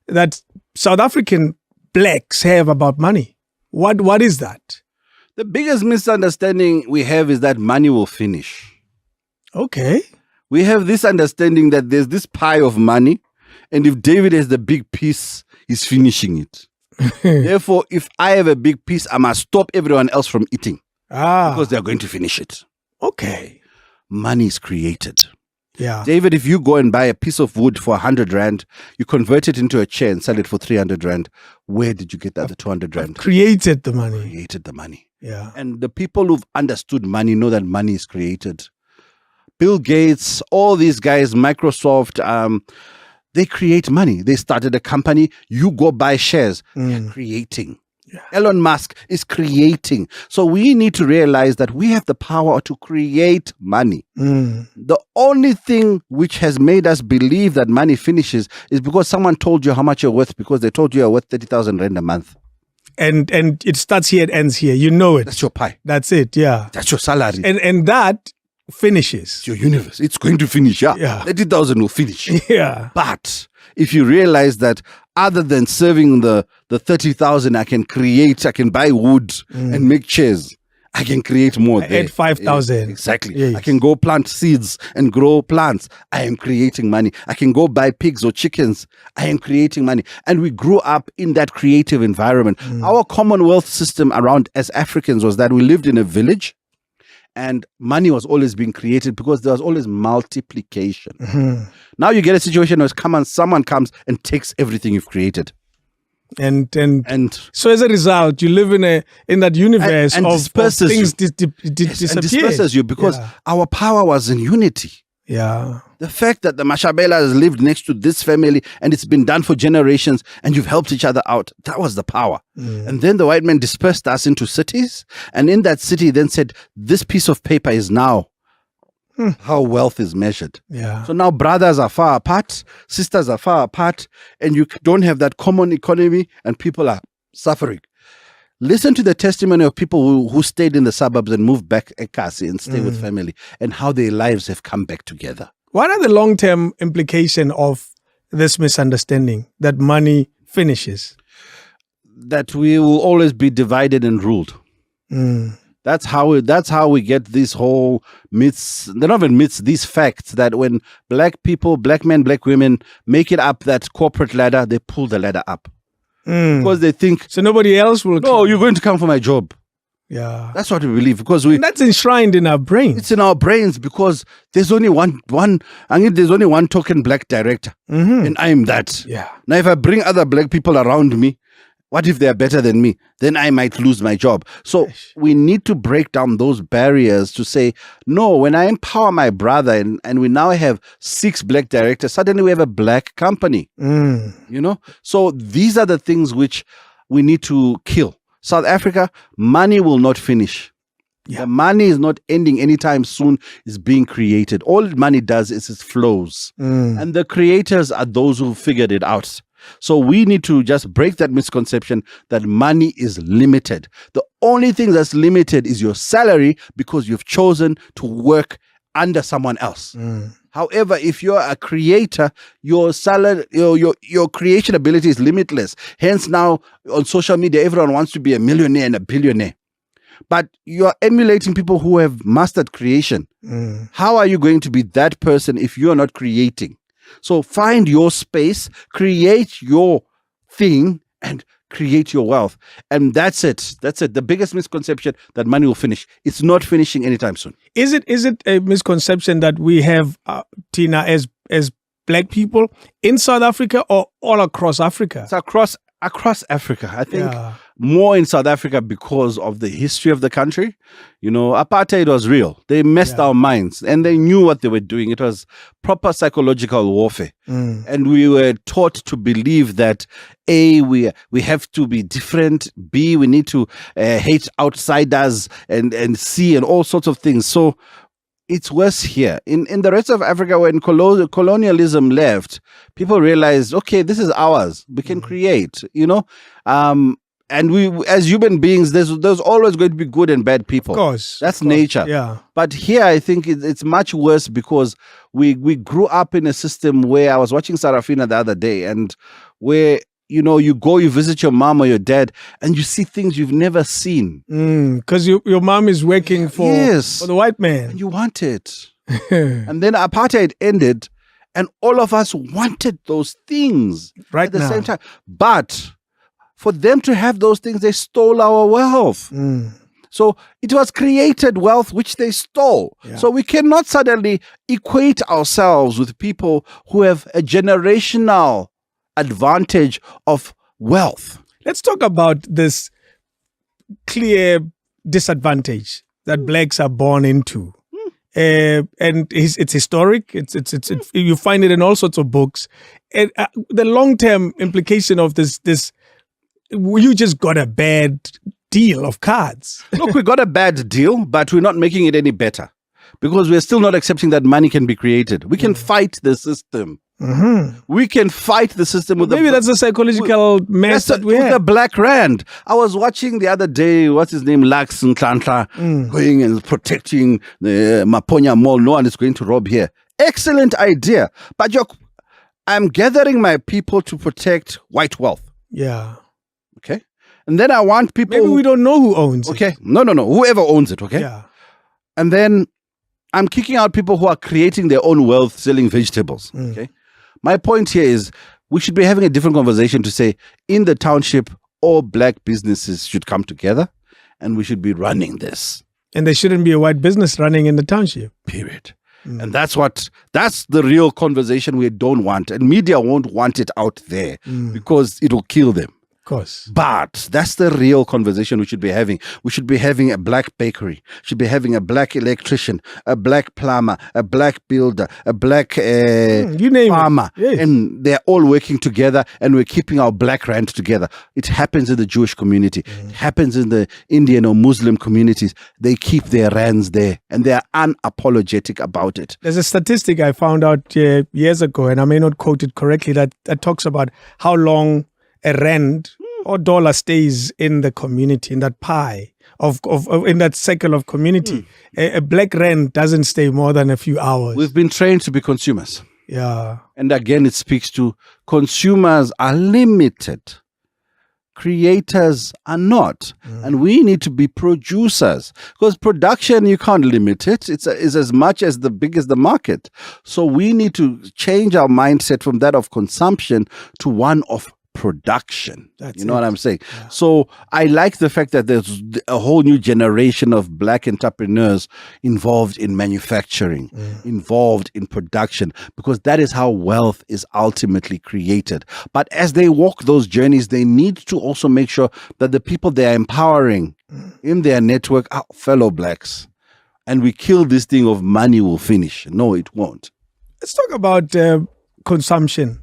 that South African blacks have about money. What is that? The biggest misunderstanding we have is that money will finish. Okay. We have this understanding that there's this pie of money, and if David has the big piece, he's finishing it. Therefore, if I have a big piece, I must stop everyone else from eating because they're going to finish it. Okay. Money is created. Yeah. David, if you go and buy a piece of wood for 100 rand, you convert it into a chair and sell it for 300 rand. Where did you get the other 200 rand? Created the money. Created the money. Yeah. And the people who've understood money know that money is created. Bill Gates, all these guys, Microsoft, they create money. They started a company. You go buy shares. They're creating. Yeah. Elon Musk is creating. So we need to realize that we have the power to create money. The only thing which has made us believe that money finishes is because someone told you how much you're worth, because they told you you're worth 30,000 rand a month. And it starts here, it ends here. You know it. That's your pie. That's it, yeah. That's your salary. And that finishes. It's your universe. It's going to finish, yeah. 30,000 will finish. Yeah. But if you realize that other than serving the 30,000, I can buy wood and make chairs. I can create more. Add 5,000. Exactly. Yes. I can go plant seeds and grow plants. I am creating money. I can go buy pigs or chickens. I am creating money. And we grew up in that creative environment. Our Commonwealth system around as Africans was that we lived in a village and money was always being created because there was always multiplication. Now you get a situation where someone comes and takes everything you've created. And so as a result, you live in that universe and of things disappear. And disperses you because our power was in unity. Yeah. The fact that the Mashabela has lived next to this family and it's been done for generations and you've helped each other out, that was the power. And then the white man dispersed us into cities, and in that city then said, this piece of paper is now how wealth is measured. Yeah. So now brothers are far apart, sisters are far apart, and you don't have that common economy and people are suffering. Listen to the testimony of people who stayed in the suburbs and moved back Ekasi and stay with family, and how their lives have come back together. What are the long-term implications of this misunderstanding that money finishes? That we will always be divided and ruled. That's how we get these whole myths. They're not even myths, these facts that when black people, black men, black women make it up that corporate ladder, they pull the ladder up. Because they think, so nobody else will. No, you're going to come for my job. Yeah, that's what we believe, because and that's enshrined in our brains. It's in our brains because there's only one. I mean, there's only one token black director, and I'm that. Yeah. Now, if I bring other black people around me, what if they're better than me? Then I might lose my job. So we need to break down those barriers to say, no, when I empower my brother and we now have 6 black directors, suddenly we have a black company. You know? So these are the things which we need to kill. South Africa, money will not finish. Yeah. The money is not ending anytime soon. It's being created. All money does is it flows. And the creators are those who figured it out. So we need to just break that misconception that money is limited. The only thing that's limited is your salary because you've chosen to work under someone else. However, if you're a creator, your salary, your creation ability is limitless. Hence now on social media, everyone wants to be a millionaire and a billionaire. But you're emulating people who have mastered creation. How are you going to be that person if you're not creating? So find your space, create your thing, and create your wealth. And that's it. That's it. The biggest misconception that money will finish. It's not finishing anytime soon. Is it a misconception that we have, Tina, as black people in South Africa or all across Africa? It's across Africa. I think more in South Africa because of the history of the country. You know, apartheid was real. They messed our minds and they knew what they were doing. It was proper psychological warfare. And we were taught to believe that A, we have to be different. B, we need to hate outsiders, and C, and all sorts of things. So it's worse here. In the rest of Africa, when colonialism left, people realized, okay, this is ours. We can create, you know. And we, as human beings, there's always going to be good and bad people. Of course. That's of course, nature. Yeah. But here, I think it's much worse because we grew up in a system where I was watching Sarafina the other day, and where, you know, you visit your mom or your dad, and you see things you've never seen. Because your mom is working for the white man. And you want it. And then apartheid ended, and all of us wanted those things right at the now. same time. But for them to have those things, they stole our wealth. So it was created wealth which they stole. Yeah. So we cannot suddenly equate ourselves with people who have a generational advantage of wealth. Let's talk about this clear disadvantage that blacks are born into. And it's historic. It's you find it in all sorts of books. And the long-term implication of this, you just got a bad deal of cards. Look, we got a bad deal, but we're not making it any better because we're still not accepting that money can be created. We can fight the system. We can fight the system with maybe that's a psychological mess that we have. With the Black Rand. I was watching the other day, what's his name, Lax Ntlantla, going and protecting the Maponya Mall. No one is going to rob here. Excellent idea. But I'm gathering my people to protect white wealth. Yeah. Okay. And then I want people. Maybe we don't know who owns it. Okay. No. Whoever owns it. Okay. Yeah. And then I'm kicking out people who are creating their own wealth selling vegetables. Okay. My point here is we should be having a different conversation to say in the township, all black businesses should come together and we should be running this. And there shouldn't be a white business running in the township. Period. And that's the real conversation we don't want. And media won't want it out there because it'll kill them. Of course. But that's the real conversation we should be having. We should be having a black bakery, should be having a black electrician, a black plumber, a black builder, a black you name farmer. it. Yes. And they're all working together and we're keeping our black rand together. It happens in the Jewish community. It happens in the Indian or Muslim communities. They keep their rands there and they're unapologetic about it. There's a statistic I found out years ago, and I may not quote it correctly, that talks about how long a rand or dollar stays in the community, in that pie of in that circle of community. A black rand doesn't stay more than a few hours. We've been trained to be consumers. Yeah. And again, it speaks to consumers are limited. Creators are not. And we need to be producers. Because production, you can't limit it. It's as much as the big as the market. So we need to change our mindset from that of consumption to one of production. That's you know what I'm saying? Yeah. So I like the fact that there's a whole new generation of black entrepreneurs involved in manufacturing, involved in production, because that is how wealth is ultimately created. But as they walk those journeys, they need to also make sure that the people they are empowering in their network are fellow blacks. And we kill this thing of money will finish. No, it won't. Let's talk about consumption.